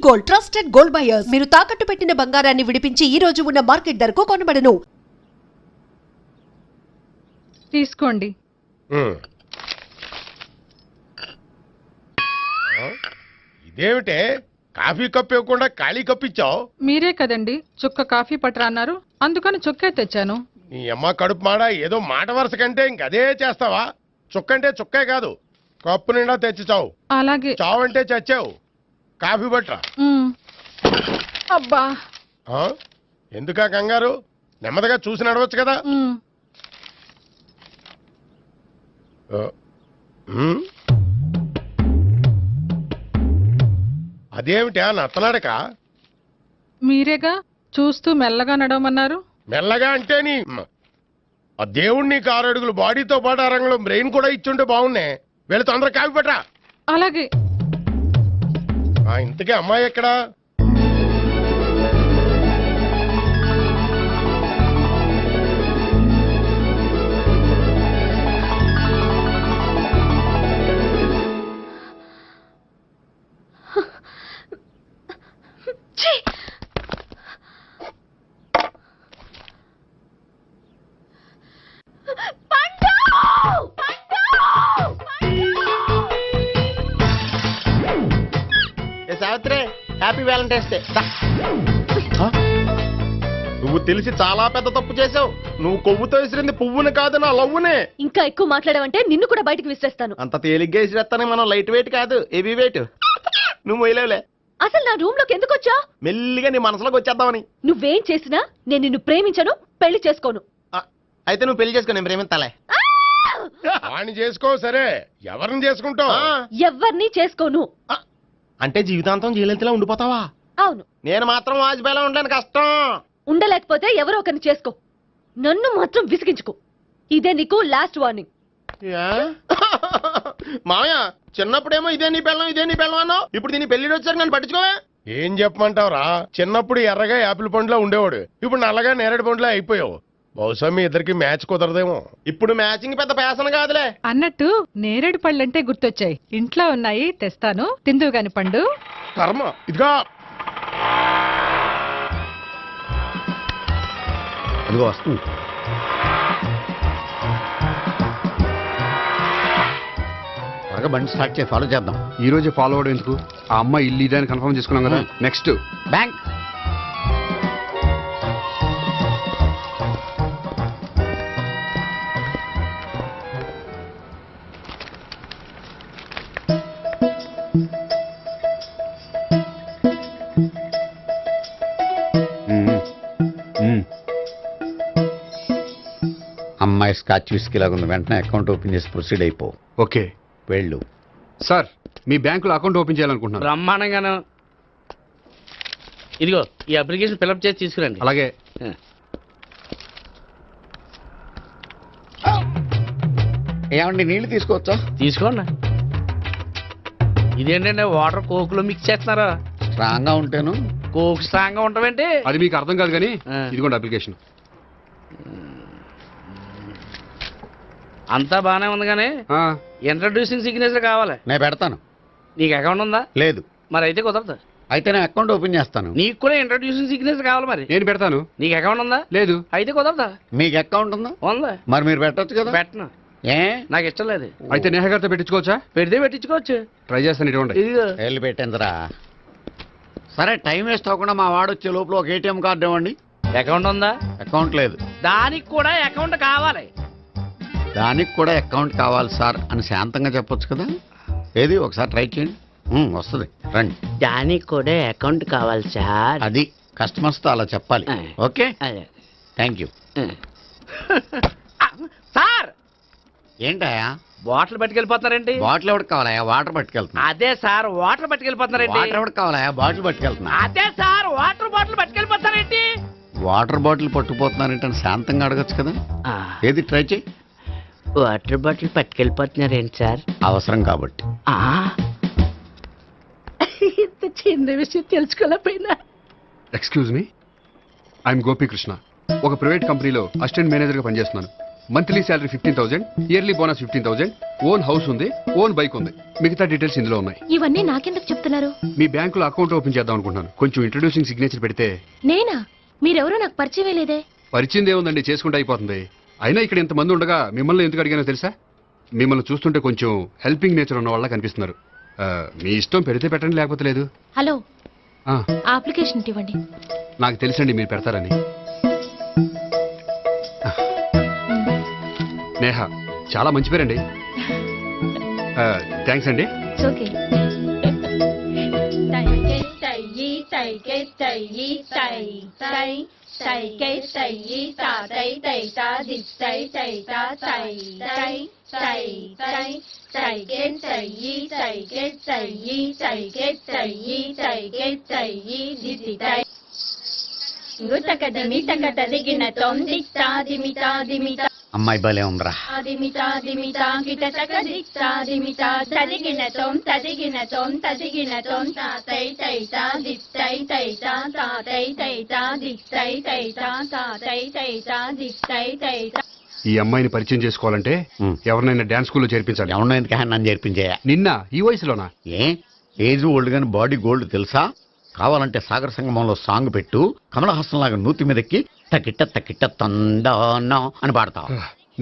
Gold, trusted gold buyers. మీరు తాకట్టు పెట్టిన బంగారాన్ని విడిపించి ఈ రోజు ఉన్న మార్కెట్ ధరకు కొనబడను. తీసుకోండి. ఇదేమిటే కాఫీ కప్ ఇవ్వకుండా ఖాళీ కప్ ఇచ్చావు? మీరే కదండి చుక్క కాఫీ పట్టరా అన్నారు, అందుకని చుక్కే తెచ్చాను. నీ అమ్మ కడుపు మాడ, ఏదో మాట వరుస కంటే ఇంకదే చేస్తావా? చుక్కంటే చుక్కే కాదు, కప్పు నిండా తెచ్చి చావు. అలాగే. చావు అంటే చచ్చావు. కాఫీ పట్టరా. అబ్బా, ఎందుకా కంగారు? నెమ్మదిగా చూసి నడవచ్చు కదా. అదేమిటా నత్తనాడక? మీరేగా చూస్తూ మెల్లగా నడవమన్నారు. మెల్లగా అంటే నీ ఆ దేవుణ్ణి 6 అడుగులు బాడీతో పాటు ఆ రంగంలో బ్రెయిన్ కూడా ఇచ్చుంటే బాగున్నాయి. వీళ్ళు తొందరగా కాఫీ పట్టరా. అలాగే. ఇంతకీ అమ్మాయి ఎక్కడా? Savitri, happy Valentine's day. నువ్వు తెలిసి చాలా పెద్ద తప్పు చేసావు. నువ్వు కొవ్వుతో విసిరింది పువ్వుని కాదు, నా లవ్వునే. ఇంకా ఎక్కువ మాట్లాడావంటే నిన్ను కూడా బయటకు విసిరేస్తాను. అంత తేలిగ్గా విసిరేస్తానే, మనం లైట్ వెయిట్ కాదు, హెవీ వెయిట్. నువ్వు మొయ్యలేవులే. అసలు నా రూమ్ లోకి ఎందుకు వచ్చా? మెల్లిగా నీ మనసులోకి వచ్చేద్దామని. నువ్వేం చేసినా నేను నిన్ను ప్రేమించను, పెళ్లి చేసుకోను. అయితే నువ్వు పెళ్లి చేసుకో, నేను ప్రేమిస్తాలే. వాణ్ణి చేసుకో. సరే, ఎవరిని చేసుకుంటావు? ఎవరిని చేసుకోను. అంటే జీవితాంతం జయలలితలా ఉండిపోతావా? అవును. నేను మాత్రం వాజ్పేయిలా ఉండడానికి కష్టం. ఉండలేకపోతే ఎవరో ఒకరిని చేసుకో, నన్ను మాత్రం విసిగించుకో. ఇదే నీకు లాస్ట్ వార్నింగ్. మామయ్య, చిన్నప్పుడేమో ఇదే నీ పెళ్ళం అన్నావు, ఇప్పుడు దీని పెళ్లి వచ్చారు, నన్ను పట్టించుకోవే. ఏం చెప్పమంటావురా? చిన్నప్పుడు ఎర్రగా యాపిల్ పండులో ఉండేవాడు, ఇప్పుడు నల్లగా నేరేడు పండులో అయిపోయావు. బహుశా మీ ఇద్దరికి మ్యాచ్ కుదరదేమో. ఇప్పుడు మ్యాచింగ్ పెద్ద పేసన కాదులే. అన్నట్టు నేరేడు పళ్ళంటే గుర్తొచ్చాయి. ఇంట్లో ఉన్నాయి, తెస్తాను, తిందువు గాని పండు. కర్మ. ఇదిగా అదిగో వస్తుంది. త్వరగా బండి స్టార్ట్ చేసి ఫాలో చేద్దాం. ఈ రోజే ఫాలో అవడం ఎందుకు? ఆ అమ్మాయి ఇల్లు ఇదే అని కన్ఫర్మ్ చేసుకున్నాం కదా. Next bank. అమ్మాయి స్కాచ్ విస్కీ లాగా ఉంది. వెంటనే అకౌంట్ ఓపెన్ చేసి ప్రొసీడ్ అయిపో. ఓకే, వెళ్ళు. సార్, మీ బ్యాంకులో అకౌంట్ ఓపెన్ చేయాలనుకుంటున్నాను. బ్రహ్మాండంగాను. ఇదిగో ఈ అప్లికేషన్ ఫిల్అప్ చేసి తీసుకురండి. అలాగే. ఏమండి, నీళ్లు తీసుకోవచ్చా? తీసుకోండి. ఇదేంటంటే వాటర్ కోక్లో మిక్స్ చేస్తున్నారా? స్ట్రాంగ్ గా ఉంటేను. కోక్ స్ట్రాంగ్ గా ఉంటావేంటి? అది మీకు అర్థం కాదు కానీ ఇదిగోండి అప్లికేషన్. అంతా బానే ఉంది కానీ ఇంట్రడ్యూసింగ్ సిగ్నేచర్ కావాలి. నేను పెడతాను. నీకు అకౌంట్ ఉందా? లేదు. మరి అయితే కుదరదు. అయితే నేను అకౌంట్ ఓపెన్ చేస్తాను. నీకు కూడా ఇంట్రడ్యూసింగ్ సిగ్నేచర్ కావాలి. మరి నేను పెడతాను. నీకు అకౌంట్ ఉందా? లేదు. అయితే కుదరదా? మీకు అకౌంట్ ఉందా? ఉందా? మరి మీరు పెట్టొచ్చు కదా. పెట్టను. ఏ, నాకు ఇష్టం లేదు. అయితే నేహగారితో పెట్టించుకోవచ్చా? పెడితే పెట్టించుకోవచ్చు. ట్రై చేస్తాను. ఇటువంటి ఇదిగో వెళ్ళి పెట్టిందిరా. సరే, టైం వేస్ట్ అవ్వకుండా మా వాడు వచ్చే లోపల ఒక ఏటీఎం కార్డు ఇవ్వండి. అకౌంట్ ఉందా? అకౌంట్ లేదు. దానికి కూడా అకౌంట్ కావాలి. దానికి కూడా అకౌంట్ కావాలి సార్ అని శాంతంగా చెప్పొచ్చు కదా. ఏది ఒకసారి ట్రై చేయండి. వస్తుంది, రండి. దానికి కూడా అకౌంట్ కావాలి సార్. అది కస్టమర్స్ తో అలా చెప్పాలి. Okay, thank you. సార్, ఏంటయా బాటిల్ పట్టుకెళ్ళిపోతున్నారేంటి? బాటిల్ ఎవరికి కావాలయా? వాటర్ పట్టుకెళ్తున్నా. అదే సార్, వాటర్ పట్టుకెళ్ళిపోతున్నారేంటి? వాటర్ ఎవరికి కావాలయా? బాటిల్ పట్టుకెళ్తున్నా. అదే సార్, వాటర్ బాటిల్ పట్టుకెళ్ళిపోతారేంటి? వాటర్ బాటిల్ పట్టుకుపోతున్నారేంటని శాంతంగా అడగచ్చు కదా. ఏది ట్రై చేయి. వాటర్ బాటిల్ పట్టుకెళ్ళిపోతున్నారేంటి సార్? అవసరం కాబట్టి. ఇంత చిన్న విషయం తెలుసుకోలేకపోయినా. Excuse me, I'm Gopikrishna. ఒక ప్రైవేట్ కంపెనీలో అసిస్టెంట్ మేనేజర్గా పనిచేస్తున్నాను. Monthly salary 15,000, yearly bonus 15,000, own house ఉంది, ఓన్ బైక్ ఉంది. మిగతా డీటెయిల్స్ ఇందులో ఉన్నాయి. ఇవన్నీ నాకెందుకు చెప్తున్నారు? మీ బ్యాంకులో అకౌంట్ ఓపెన్ చేద్దాం అనుకుంటున్నాను. కొంచెం ఇంట్రొడ్యూసింగ్ సిగ్నేచర్ పెడితే. నేనా? మీరెవరో నాకు పరిచయం లేదే. పరిచయం ఏముందండి, చేసుకుంటే అయిపోతుంది. అయినా ఇక్కడ ఇంతమంది ఉండగా మిమ్మల్ని ఎందుకు అడిగానో తెలుసా? మిమ్మల్ని చూస్తుంటే కొంచెం హెల్పింగ్ నేచర్ ఉన్న వాళ్ళ కనిపిస్తున్నారు. మీ ఇష్టం పెడితే పెట్టండి, లేకపోతే లేదు. హలో, ఆ, అప్లికేషన్ ఇవ్వండి. నాకు తెలుసండి మీరు పెడతారని. నేహ, చాలా మంచి పేరండి. థ్యాంక్స్ అండి. ఓకే. అమ్మాయి భలే ఉందిరా. ఈ అమ్మాయిని పరిచయం చేసుకోవాలంటే ఎవరినైనా డాన్స్ స్కూల్లో చేర్పించాలి. ఎవరినో ఎందుకు నన్ను చేర్పించేయా? నిన్న ఈ వయసులోనా? ఏజ్ ఓల్డ్ గాని బాడీ గోల్డ్ తెలుసా? కావాలంటే సాగర సంగమంలో సాంగ్ పెట్టు, కమలహాసం లాగా నూతి మీదకి తకిట్ట తకిట్ట తందానా అని పాడతావు.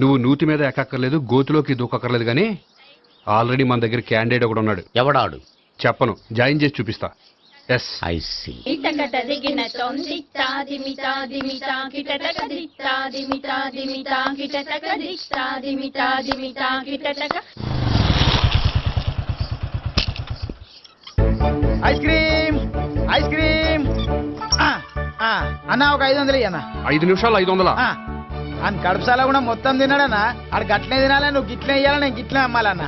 నువ్వు నూతి మీద ఎక్కక్కర్లేదు, గోతులోకి దూకక్కర్లేదు, కానీ ఆల్రెడీ మన దగ్గర క్యాండిడేట్ ఒకడు ఉన్నాడు. ఎవడాడు? చెప్పను, జాయిన్ చేసి చూపిస్తా. Yes, I see. Ice cream, ice cream. అన్న ఒక 500 అన్న. 5 నిమిషాలు 500. అని కడుపుసాల కూడా మొత్తం తిన్నాడన్నా. ఆడు గట్లనే తినాలి, నువ్వు గిట్లే ఇయ్యాలి, నేను గిట్లే అమ్మాలన్న.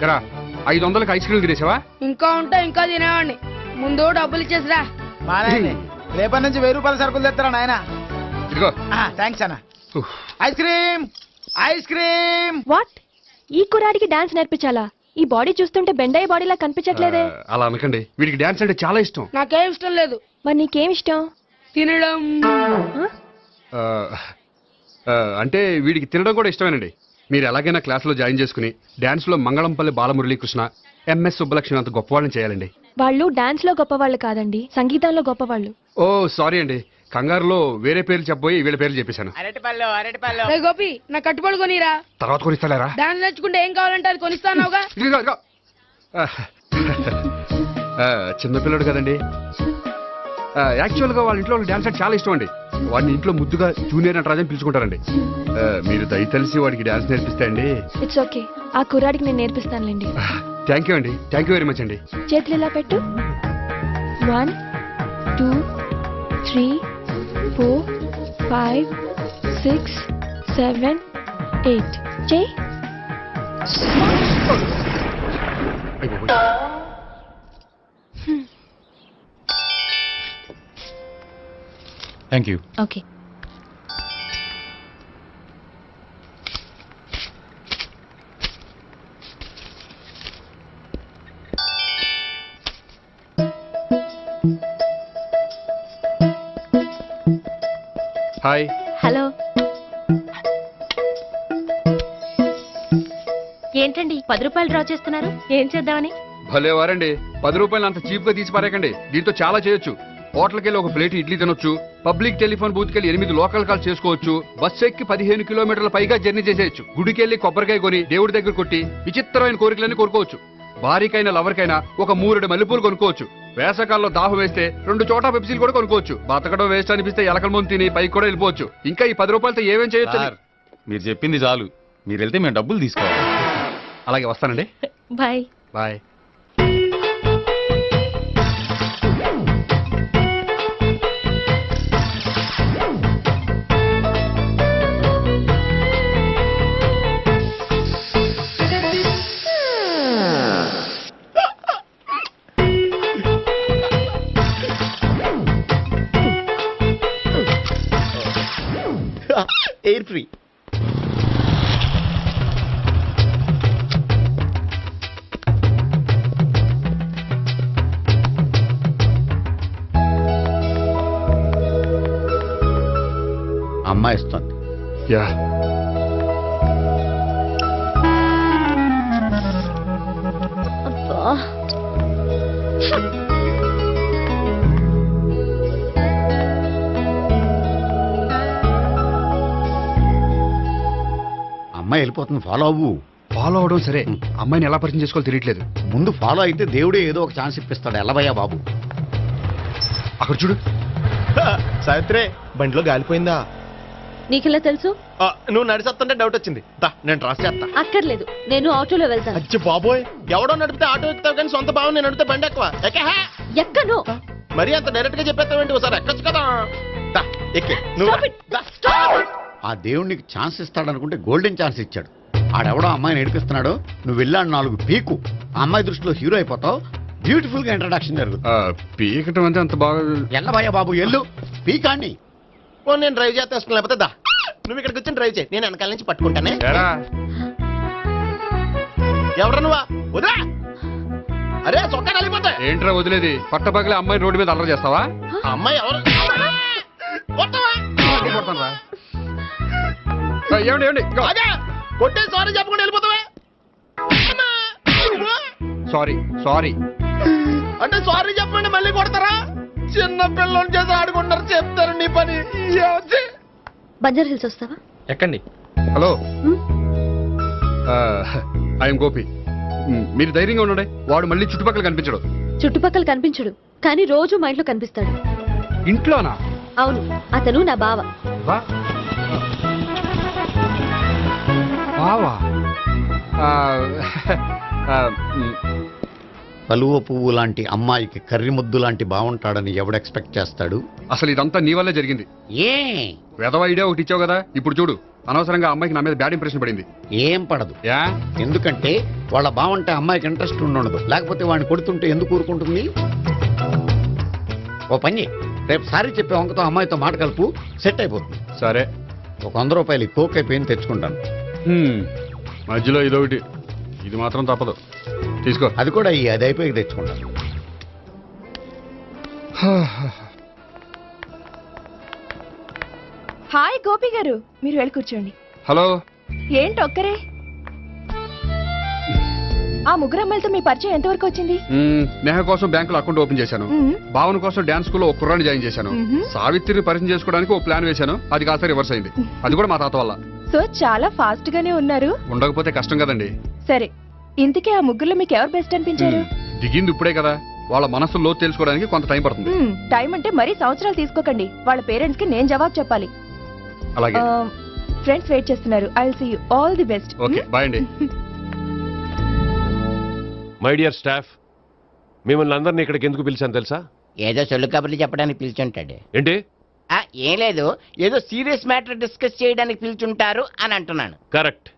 500కి ఐస్ క్రీమ్ తినేసావా? ఇంకా ఉంటే ఇంకా తినేవాడిని. ముందు డబ్బులు ఇచ్చేసిరా. మా నాయనే రేపటి నుంచి 1000 రూపాయల సరుకులు తెస్తారా నాయన. ఇదిగో. థ్యాంక్స్ అన్న. Ice cream, ice cream. What? ఈ కుర్రాడికి డాన్స్ నేర్పించాలా? ఈ బాడీ చూస్తుంటే బెండయ్య బాడీలా కనిపించట్లేదే. అలా అనకండి, వీడికి డాన్స్ అంటే చాలా ఇష్టం. నాకేం ఇష్టం లేదు. మరి నీకేం ఇష్టం? తినడం. అంటే వీడికి తినడం కూడా ఇష్టమేనండి. మీరు ఎలాగైనా క్లాస్లో జాయిన్ చేసుకుని డాన్స్లో మంగళంపల్లి బాలమురళీకృష్ణ, ఎంఎస్ సుబ్బలక్ష్మి అంత గొప్పవాళ్ళని చేయాలండి. వాళ్ళు డాన్స్ లో గొప్పవాళ్ళు కాదండి, సంగీతంలో గొప్పవాళ్ళు. ఓ సారీ అండి, కంగారులో వేరే పేర్లు చెప్పబోయి వీళ్ళ పేర్లు చెప్పేశాను. అరటిపళ్ళు, అరటిపళ్ళు. రే గోపి, నా కట్టుబడి కొనిరా. తర్వాత కొనిస్తారా? డాన్స్ నేర్చుకుంటే ఏం కావాలంటే అది కొనిస్తానావుగా. చిన్నపిల్లడు కదండి. యాక్చువల్గా వాళ్ళ ఇంట్లో డాన్స్ అంటే చాలా ఇష్టం అండి. వాడిని ఇంట్లో ముద్దుగా జూనియర్ నటరాజన్ పిలుచుకుంటారండి. మీరు దయతలిసి వాడికి డాన్స్ నేర్పిస్తే అండి. ఇట్స్ ఓకే, ఆ కుర్రాడికి నేను నేర్పిస్తానులేండి. థ్యాంక్ యూ అండి, థ్యాంక్ యూ వెరీ మచ్ అండి. చేతులు ఇలా పెట్టు. 1 2 3 4 5 6 7 8 చేయి. Thank you. Okay. Hi. Hello. ఏంటండి 10 రూపాయలు డ్రా చేస్తున్నారు? ఏం చేద్దామని? భలే వారండి, 10 రూపాయలు అంత చీప్ గా తీసి పారేకండి. దీంతో చాలా చేయొచ్చు. హోటల్కి వెళ్ళి ఒక ప్లేట్ ఇడ్లీ తినొచ్చు, పబ్లిక్ టెలిఫోన్ బూత్కి వెళ్ళి 8 లోకల్ కాల్ చేసుకోవచ్చు, బస్సు ఎక్కి 15 కిలోమీటర్ల పైగా జర్నీ చేసేయచ్చు, గుడికి వెళ్ళి కొబ్బరికాయ కొని దేవుడి దగ్గర కొట్టి విచిత్రమైన కోరికలన్నీ కోరుకోవచ్చు, భారీకైనా లవర్కైనా ఒక 3 మల్లెపూలు కొనుక్కోవచ్చు, వేసవకాలంలో దాహం వేస్తే 2 చోటా పెప్సీలు కూడా కొనుక్కోవచ్చు, బతకడం వేస్ట్ అనిపిస్తే ఎలకల ముందు తిని పైకి కూడా వెళ్ళిపోవచ్చు. ఇంకా ఈ 10 రూపాయలతో ఏమేం చేయొచ్చు? మీరు చెప్పింది చాలు, మీరు వెళ్తే మేము డబ్బులు తీసుకోవాలి. అలాగే వస్తానండి. బాయ్. బాయ్. Air free. అమ్మాయి ఇస్తుంది. యా. అమ్మాయి వెళ్ళిపోతుంది, ఫాలో అవ్వు. ఫాలో అవడం సరే, అమ్మాయిని ఎలా పరిచయం చేసుకోవాలో తెలియట్లేదు. ముందు ఫాలో అయితే దేవుడే ఏదో ఒక ఛాన్స్ ఇప్పిస్తాడు. ఎల్లవయ్యా బాబు. అక్కడ చూడు. సావిత్రి బండిలో గాలిపోయిందా? నీకెలా తెలుసు? నువ్వు నడిచేస్తుంటే డౌట్ వచ్చింది. నేను రాసి చేస్తా. అక్కర్లేదు, నేను ఆటోలో వెళ్తాను. అచ్చి బాబోయ్, ఎవడో నడిపితే ఆటో ఎక్కుతావు కానీ సొంత భావం నేను నడిపితే బండి ఎక్కువ. ఎక్కను. మరి అంత డైరెక్ట్ గా చెప్పేస్తావేంటి? ఒకసారి ఎక్కొచ్చు కదా. ఎక్కే నువ్వు. ఆ దేవుడికి ఛాన్స్ ఇస్తాడనుకుంటే గోల్డెన్ ఛాన్స్ ఇచ్చాడు. ఆడెవడో అమ్మాయిని ఏడిపిస్తున్నాడు, నువ్వు వెళ్ళాడు 4 పీకు. ఆ అమ్మాయి దృష్టిలో హీరో అయిపోతావు. బ్యూటిఫుల్ గా ఇంట్రడక్షన్ జరుగుతుంది. పీకటం అంటే అంత బాగా. ఎల్లబయ్యా బాబు, ఎల్లు పీకాన్ని. నేను డ్రైవ్ చేస్తాను, లేకపోతే దా నువ్వు ఇక్కడికి వచ్చి డ్రైవ్ చేయి, నేను వెనకాల నుంచి పట్టుకుంటానే. ఎవరు నువ్వా? వదిలా. అరే చొక్కా కలిపోతా. ఏంట్రా వదిలేది? పట్టపగలే అమ్మాయి రోడ్డు మీద అల్లరి చేస్తావా? అమ్మాయి ఎవరు? ఏమండి ఏమండి, కొట్టే సారీ చెప్పకుండా వెళ్ళిపోతావా? సారీ సారీ అంటే సారీ చెప్పండి మళ్ళీ కొడతారా? చిన్న పిల్లలు చేసి ఆడుకుంటారు, చెప్తారు నీ పని. బంజారా హిల్స్ వస్తావా? ఎక్కండి. Hello, I'm Gopi. మీరు ధైర్యంగా ఉండండి. వాడు మళ్ళీ చుట్టుపక్కల కనిపించడు. చుట్టుపక్కల కనిపించడు, కానీ రోజు మా ఇంట్లో కనిపిస్తాడు. ఇంట్లోనా? అవును, అతను నా బావ. బావా? కలువ పువ్వు లాంటి అమ్మాయికి కర్రి ముద్దు లాంటి బాగుంటాడని ఎవడు ఎక్స్పెక్ట్ చేస్తాడు? అసలు ఇదంతా నీ వల్లే జరిగింది. ఏ వెధవ ఐడియా ఒకటి ఇచ్చావు కదా, ఇప్పుడు చూడు. అనవసరంగా అమ్మాయికి నా మీద బ్యాడ్ ఇంప్రెషన్ పడింది. ఏం పడదు. ఎందుకంటే వాళ్ళ బాగుంటే అమ్మాయికి ఇంట్రెస్ట్ ఉండదు. లేకపోతే వాడిని కొడుతుంటే ఎందుకు ఊరుకుంటుంది? ఓ పని, రేపు సారీ చెప్పే వంకతో అమ్మాయితో మాట కలుపు, సెట్ అయిపోతుంది. సరే, ఒక 100 రూపాయలు కోక్ అయిపోయింది, తెచ్చుకుంటాను. మధ్యలో ఇదొకటి, ఇది మాత్రం తప్పదు. తీసుకో. అది కూడా అది అయిపోయి తెచ్చుకుంటాను. హాయ్ గోపి గారు, మీరు వెళ్ళి కూర్చోండి. హలో. ఏంటి ఒక్కరే? ఆ ముగ్గురు అమ్మాయిలతో మీ పరిచయం ఎంతవరకు వచ్చింది? నేహ కోసం బ్యాంకులో అకౌంట్ ఓపెన్ చేశాను. భావన కోసం డాన్స్ స్కూల్లో ఒక కుర్రాన్ని జాయిన్ చేశాను. సావిత్రిని పరిచయం చేసుకోవడానికి ఒక ప్లాన్ వేశాను, అది కాస్త రివర్స్ అయింది. అది కూడా మా తాత వల్ల. సో చాలా ఫాస్ట్ గానే ఉన్నారు. ఉండకపోతే కష్టం కదండి. సరే, ఇంతకీ ఆ ముగ్గురులో మీకు ఎవరు బెస్ట్ అనిపించారు? దిగింది ఇప్పుడే కదా, వాళ్ళ మనసు లోతు తెలుసుకోవడానికి కొంత టైం పడుతుంది. టైం అంటే మరీ సంవత్సరాలు తీసుకోకండి. వాళ్ళ పేరెంట్స్ కి నేను జవాబు చెప్పాలి. అలాగే. ఫ్రెండ్స్ వెయిట్ చేస్తున్నారు. I will see you. All the best. Okay, bye అండి. మై డియర్ స్టాఫ్, మిమ్మల్ని అందరినీ ఇక్కడికి ఎందుకు పిలిచాను తెలుసా? ఏదో సొల్లు కబుర్లు చెప్పడానికి పిలిచుంటాడు. ఏంటి? ఏం లేదు, ఏదో సీరియస్ మ్యాటర్ డిస్కస్ చేయడానికి పిలుచుంటారు అని అంటున్నాను. కరెక్ట్.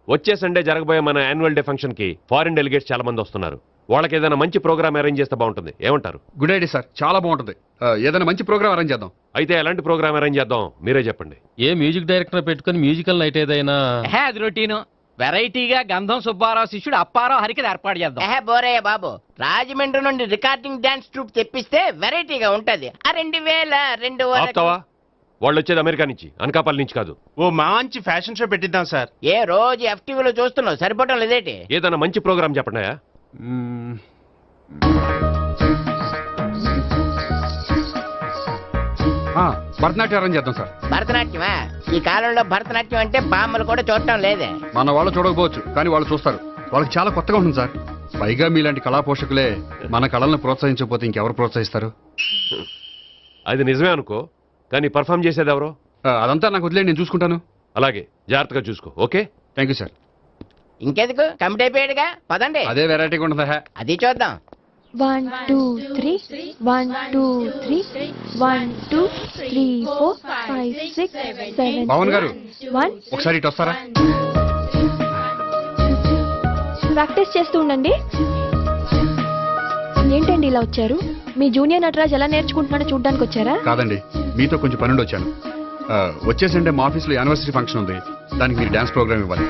వచ్చే సండే జరగబోయే మన యాన్యువల్ డే ఫంక్షన్ కి ఫారిన్ డెలిగేట్స్ చాలా మంది వస్తున్నారు. వాళ్ళకి ఏదైనా మంచి ప్రోగ్రామ్ అరేంజ్ చేస్తే బాగుంటుంది. ఏమంటారు? గుడ్ ఐడియా సార్, చాలా బాగుంటుంది. ఏదైనా మంచి ప్రోగ్రామ్ అరేంజ్ చేద్దాం. అయితే ఎలాంటి ప్రోగ్రామ్ అరేంజ్ చేద్దాం మీరే చెప్పండి. ఏ మ్యూజిక్ డైరెక్టర్ పెట్టుకుని మ్యూజికల్ నైట్ ఏదైనా? అది రొటీను. వెరైటీగా గంధం సుబ్బారావు శిష్యుడు అప్పారావు హరికి ఏర్పాటు చేద్దాం. బోరయ్య బాబు, రాజమండ్రి నుండి రికార్డింగ్ డాన్స్ ట్రూప్ తెప్పిస్తే వెరైటీగా ఉంటది. 2002 ఆపుతావా? వాళ్ళు వచ్చేది అమెరికా నుంచి, అనకాపల్లి నుంచి కాదు. ఓ మంచి ఫ్యాషన్ షో పెట్టిద్దాం సార్. ఏ రోజు FTVలో చూస్తున్నావు, సరిపోవడం లేదేటి? ఏదైనా మంచి ప్రోగ్రామ్ చెప్పండి. భరతనాట్యం అరేంజ్ చేద్దాం సార్. భరతనాట్యమా? ఈ కాలంలో భరతనాట్యం అంటే బామ్మలు కూడా చూడటం లేదే. మన వాళ్ళు చూడకపోవచ్చు, కానీ వాళ్ళు చూస్తారు. వాళ్ళకి చాలా కొత్తగా ఉంటుంది సార్. పైగా మీలాంటి కళా పోషకులే మన కళలను ప్రోత్సహించకపోతే ఇంకెవరు ప్రోత్సహిస్తారు? అది నిజమే అనుకో, కానీ పర్ఫామ్ చేసేది ఎవరో? అదంతా నాకు వదిలేండి, నేను చూసుకుంటాను. అలాగే, జాగ్రత్తగా చూసుకో. Okay, thank you sir. ఇంకెందుకు, కమిటీ అయిపోయాడుగా, పదండి. అదే వెరైటీగా ఉంటుందా? అది చూద్దాం. 1 2 3 1 2 3 1 2 3 4 5 6 7 పవన్ గారు, 1. ఒకసారి ఇటు వస్తారా? ప్రాక్టీస్ చేస్తూ ఉండండి. ఏంటండి ఇలా వచ్చారు? మీ జూనియర్ నటరాజ్ ఎలా నేర్చుకుంటున్నాడో చూడడానికి వచ్చారా? కాదండి, మీతో కొంచెం పనుండి వచ్చాను. వచ్చేసంటే మా ఆఫీస్లో యానివర్సరీ ఫంక్షన్ ఉంది, దానికి మీరు డాన్స్ ప్రోగ్రామ్ ఇవ్వాలి.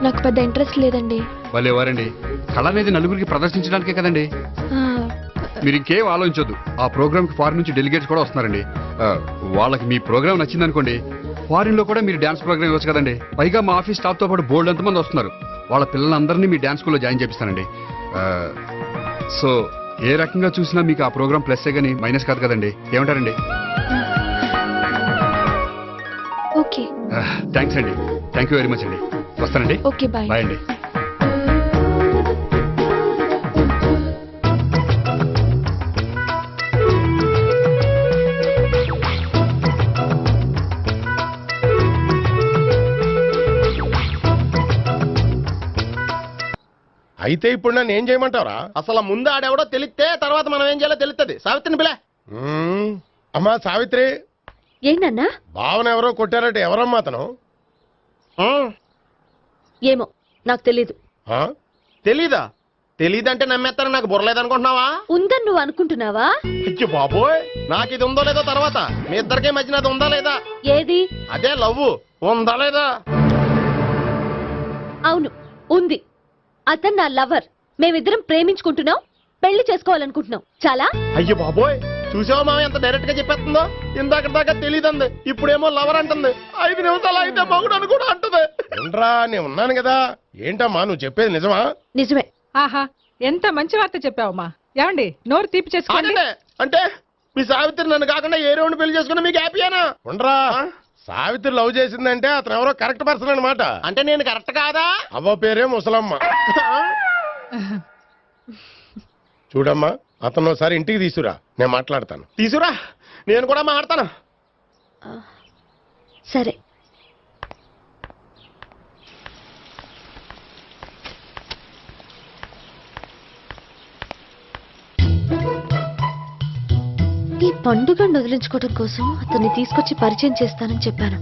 నాకు పెద్ద ఇంట్రెస్ట్ లేదండి. వాళ్ళు ఎవరండి? కళ అనేది నలుగురికి ప్రదర్శించడానికే కదండి. మీరు ఇంకేం ఆలోచించొద్దు. ఆ ప్రోగ్రామ్ కి ఫారిన్ నుంచి డెలిగేట్స్ కూడా వస్తున్నారండి. వాళ్ళకి మీ ప్రోగ్రామ్ నచ్చిందనుకోండి, ఫారిన్ లో కూడా మీరు డాన్స్ ప్రోగ్రామ్ ఇవ్వచ్చు కదండి. పైగా మా ఆఫీస్ స్టాఫ్ తో పాటు బోల్డ్ ఎంతమంది వస్తున్నారు. వాళ్ళ పిల్లలందరినీ మీ డాన్స్ స్కూల్లో జాయిన్ చేపిస్తానండి. సో ఏ రకంగా చూసినా మీకు ఆ ప్రోగ్రామ్ ప్లస్సే కానీ మైనస్ కాదు కదండి. ఏమంటారండి? ఓకే. థ్యాంక్స్ అండి. థ్యాంక్ యూ వెరీ మచ్ అండి. వస్తానండి. Okay bye. బాయ్ అండి. అయితే ఇప్పుడు నన్ను ఏం చేయమంటావరా? అసలు ముందు ఆడెవడో తెలిస్తే తర్వాత మనం ఏం చేయాలో తెలుస్తుంది. సావిత్రిని పిల్ల. అమ్మా సావిత్రి, ఏంటన్నా? భావన ఎవరో కొట్టారట. ఎవరమ్మా అతను? ఏమో నాకు తెలీదు. తెలీదా? తెలీదంటే నమ్మేస్తారని నాకు బుర్రలేదనుకుంటున్నావా? ఉందని నువ్వు అనుకుంటున్నావా? అయ్యో బాబోయ్, నాకు ఇది ఉందో లేదో తర్వాత. మీ ఇద్దరికే మధ్యన అది ఉందా లేదా? ఏది? అదే లవ్ ఉందా లేదా? అవును ఉంది. అతను నా లవర్. మేమిద్దరం ప్రేమించుకుంటున్నాం, పెళ్లి చేసుకోవాలనుకుంటున్నాం. చాలా. అయ్యో బాబోయ్, చూసావా మామ ఎంత డైరెక్ట్ గా చెప్పేస్తుందో? ఇందాక దాకా తెలియదండి, ఇప్పుడేమో లవర్ అంటుంది. 5 నిమిషాలు అయితే మగుడు అని కూడా అంటుంది. ఏంట్రా, నేను ఉన్నాను కదా. ఏంటమ్మా నువ్వు చెప్పేది నిజమా? నిజమే. ఆహా, ఎంత మంచి వార్త చెప్పావమ్మా. ఏమండి, నోరు తీపి చేసుకోండి. అంటే మీ సావిత్రి నన్ను కాకుండా ఏ రౌండ్ పెళ్లి చేసుకున్నా మీకు హ్యాపీయేనా? ఉండరా, సావిత్రి లవ్ చేసిందంటే అతను ఎవరో కరెక్ట్ పర్సన్ అనమాట. అంటే నేను కరెక్ట్ కాదా? అవ్వ పేరే ముసలమ్మ. చూడమ్మా, అతను ఒకసారి ఇంటికి తీసుకురా, నేను మాట్లాడతాను. తీసురా, నేను కూడా మాట్లాడతాను. సరే. ఈ పండుగను వదిలించుకోవడం కోసం అతన్ని తీసుకొచ్చి పరిచయం చేస్తానని చెప్పాను.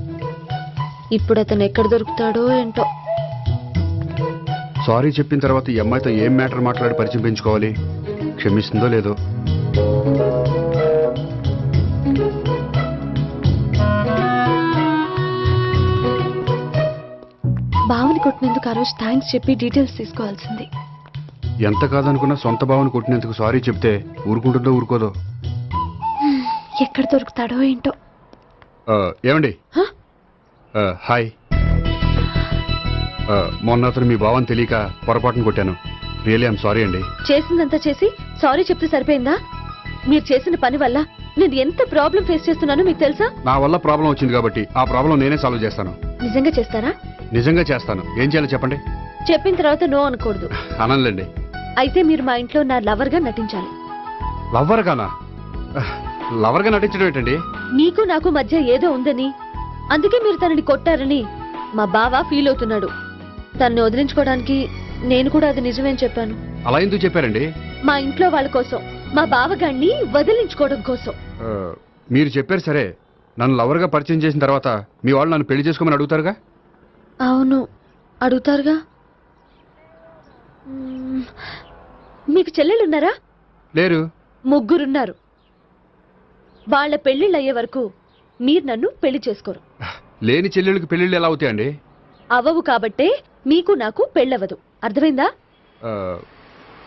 ఇప్పుడు అతను ఎక్కడ దొరుకుతాడో ఏంటో. సారీ చెప్పిన తర్వాత ఈ అమ్మాయితో ఏం మ్యాటర్ మాట్లాడి పరిచయం పెంచుకోవాలి? క్షమిస్తుందో లేదో. బావని కొట్టినందుకు ఆ రోజు థ్యాంక్స్ చెప్పి డీటెయిల్స్ తీసుకోవాల్సింది. ఎంత కాదనుకున్నా సొంత భావన కొట్టినందుకు సారీ చెప్తే ఊరుకుంటుందో ఊరుకోదో. ఎక్కడ దొరుకుతాడో ఏంటో. ఏమండి, హాయ్. మొన్న అతను మీ భావన తెలియక పొరపాటును కొట్టాను. రియల్లీ ఐఎమ్ సారీ అండి. చేసిందంతా చేసి సారీ చెప్తే సరిపోయిందా? మీరు చేసిన పని వల్ల నేను ఎంత ప్రాబ్లం ఫేస్ చేస్తున్నానో మీకు తెలుసా? నా వల్ల ప్రాబ్లం వచ్చింది కాబట్టి ఆ ప్రాబ్లం నేనే సాల్వ్ చేస్తాను. నిజంగా చేస్తారా? నిజంగా చేస్తాను. ఏం చేయాలో చెప్పండి. చెప్పిన తర్వాత నో అనకూడదు. అనంలేండి. అయితే మీరు మా ఇంట్లో నా లవర్ గా నటించాలి. లవ్వర్ గానా? లవర్ గా నటించడం ఏంటండి? మీకు నాకు మధ్య ఏదో ఉందని, అందుకే మీరు తనని కొట్టారని మా బావ ఫీల్ అవుతున్నాడు. తనని వదిలించుకోవడానికి నేను కూడా అది నిజమేని చెప్పాను. అలా ఎందుకు చెప్పారండి? మా ఇంట్లో వాళ్ళ కోసం, మా బావగాన్ని వదిలించుకోవడం కోసం. మీరు చెప్పారు సరే, నన్ను లవర్ గా పరిచయం చేసిన తర్వాత మీ వాళ్ళు నన్ను పెళ్లి చేసుకోమని అడుగుతారుగా? అవును, అడుగుతారుగా. మీకు చెల్లెలున్నారా? లేరు. ముగ్గురున్నారు. వాళ్ళ పెళ్లిళ్ళు అయ్యే వరకు మీరు నన్ను పెళ్లి చేసుకోరు. లేని చెల్లెళ్ళకి పెళ్లిళ్ళు ఎలా అవుతాయండి? అవ్వవు కాబట్టే మీకు నాకు పెళ్ళవదు. అర్థమైందా?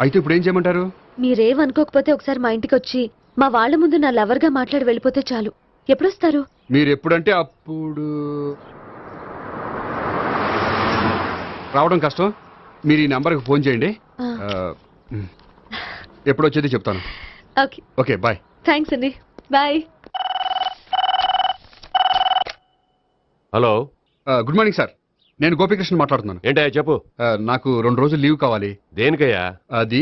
అయితే ఇప్పుడు ఏం చేయమంటారు? మీరేమనుకోకపోతే ఒకసారి మా ఇంటికి వచ్చి మా వాళ్ళ ముందు నా లవర్ గా మాట్లాడి వెళ్ళిపోతే చాలు. ఎప్పుడొస్తారు? మీరు ఎప్పుడంటే అప్పుడు. రావడం కష్టం. మీరు ఈ నెంబర్కి ఫోన్ చేయండి. ఎప్పుడు వచ్చేది చెప్తాను. ఓకే. Okay, bye. థ్యాంక్స్ అండి. Bye. Hello, good morning sir. నేను గోపికృష్ణ మాట్లాడుతున్నాను. ఏంటయ్యా చెప్పు. నాకు 2 రోజులు లీవ్ కావాలి. దేనికయ్యా? అది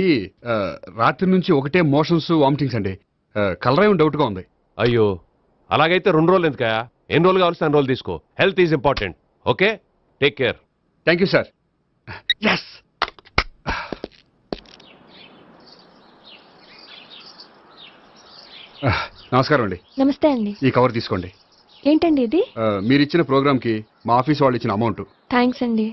రాత్రి నుంచి ఒకటే మోషన్స్, వామిటింగ్స్ అండి. కలర్ ఏమి డౌట్గా ఉంది. అయ్యో, అలాగైతే 2 రోజులు ఎందుకయ్యా? ఎన్ని రోజులు కావాల్సి అన్ని రోజులు తీసుకో. Health is important. Okay, take care. Thank you sir. Yes. నమస్కారం అండి. నమస్తే అండి. ఈ కవర్ తీసుకోండి. ఏంటండి ఇది? మీరు ఇచ్చిన ప్రోగ్రామ్ కి మా ఆఫీస్ వాళ్ళు ఇచ్చిన అమౌంట్. థ్యాంక్స్ అండి.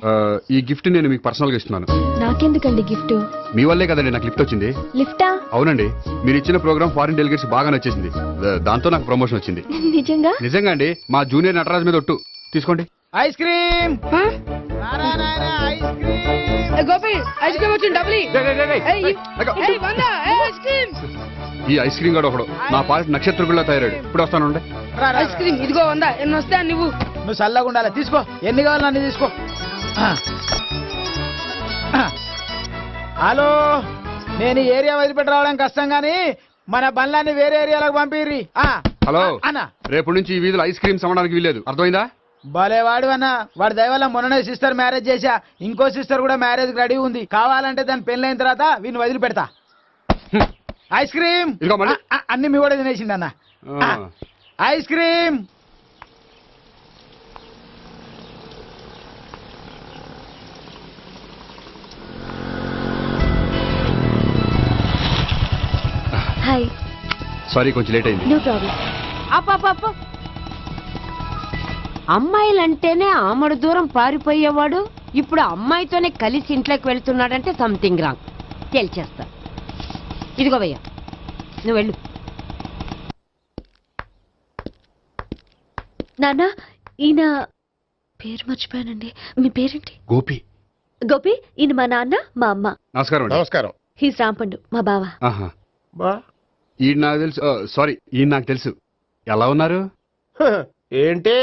ఈ గిఫ్ట్ నేను మీకు పర్సనల్ గా ఇస్తున్నాను. నాకెందుకండి గిఫ్ట్? మీ వల్లే కదండి నాకు లిఫ్ట్ వచ్చింది. లిఫ్టా? అవునండి, మీరు ఇచ్చిన ప్రోగ్రామ్ ఫారిన్ డెలిగేట్స్ బాగా నచ్చేసింది. దాంతో నాకు ప్రమోషన్ వచ్చింది. నిజంగా? నిజంగా అండి. మా జూనియర్ నటరాజ్ మీద ఒట్టు. తీసుకోండి. Ice cream. Gopi, ice cream వచ్చింది. డబ్లీ. ఈ ఐస్ క్రీమ్ గడు ఒకడు నా పాలిట నక్షత్ర గుళ్ళ తయారాడు. ఇప్పుడు వస్తాను. ఐస్ క్రీమ్ ఇదిగో 100. ఎన్ని వస్తా నువ్వు చల్లగా ఉండాలి. తీసుకో, ఎన్ని కావాలి అన్ని తీసుకో. హలో, నేను ఈ ఏరియా వదిలిపెట్టి రావడం కష్టం గానీ మన బండ్లన్నీ వేరే ఏరియాలకు పంపిర్రి. హలో అన్న, రేపు నుంచి ఈ వీధిలో ఐస్ క్రీమ్స్ అమ్మడానికి వీల్లేదు. అర్థమైందా? భలే వాడు అన్న వాడి దయ వల్ల మొన్ననే సిస్టర్ మ్యారేజ్ చేశా. ఇంకో సిస్టర్ కూడా మ్యారేజ్ రెడీ ఉంది. కావాలంటే దాని పెళ్ళైన తర్వాత వీడిని వదిలిపెడతా. ఐస్ క్రీమ్ ఇదిగో మళ్ళీ. అన్ని మీ కూడా తినేసిండి అన్న. Ice cream. హాయ్. సారీ కొంచెం లేట్ అయింది. No problem. అప్ప అమ్మాయిలంటేనే ఆమడు దూరం పారిపోయేవాడు ఇప్పుడు అమ్మాయితోనే కలిసి ఇంట్లోకి వెళ్తున్నాడంటే సంథింగ్ రాంగ్ తేల్చేస్తా. ఇదిగో భయ్యా నువ్వు వెళ్ళు. నాన్న ఈయన పేరు మర్చిపోయానండి. మీ పేరేంటి? గోపి. గోపి. ఈయన మా నాన్న మా అమ్మ. నమస్కారం. నమస్కారం. హీస్ రాంపండు మా బావ. ఈ నాకు తెలుసు. సారీ ఈ నాకు తెలుసు. ఎలా ఉన్నారు? ఏంటి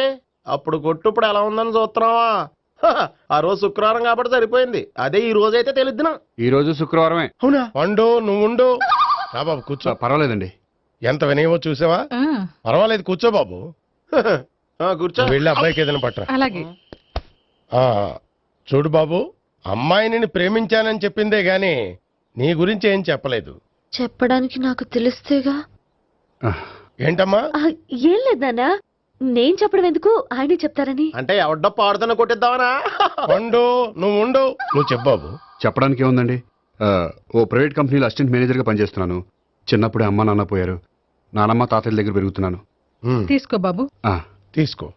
అప్పుడు కొట్టు ఇప్పుడు ఎలా ఉందని చూస్తున్నావా? ఆ రోజు శుక్రవారం కాబట్టి సరిపోయింది. అదే ఈ రోజు అయితే తెలిద్దునా. ఈ రోజు శుక్రవారమే. అవునా? పండు నువ్వు ఉండు. రా బాబు కూర్చో. పర్వాలేదండి. ఎంత వినయమో చూసావా? పర్వాలేదు కూర్చో బాబు. కూర్చో. వెళ్ళి అబ్బాయికి ఏదైనా పట్టరా. అలాగే. చూడు బాబు, అమ్మాయిని ప్రేమించానని చెప్పిందే గాని నీ గురించి ఏం చెప్పలేదు. చెప్పడానికి నాకు తెలిస్తేగా. ఏంటమ్మా? ఏం లేదు నాన్న, నేను చెప్పడం ఎందుకు, ఆయనే చెప్తారని. అంటే ఎవడ్డో పాడుతున్న కొట్టిద్దామనా? పండు నువ్వు ఉండు. నువ్వు చెప్పు బాబు. చెప్పడానికి ఏముందండి, ఓ ప్రైవేట్ కంపెనీలో అసిస్టెంట్ మేనేజర్గా పనిచేస్తున్నాను. చిన్నప్పుడే అమ్మ నాన్న పోయారు. నానమ్మ తాతయ్య దగ్గర పెరుగుతున్నాను. తీసుకో బాబు. తీసుకో.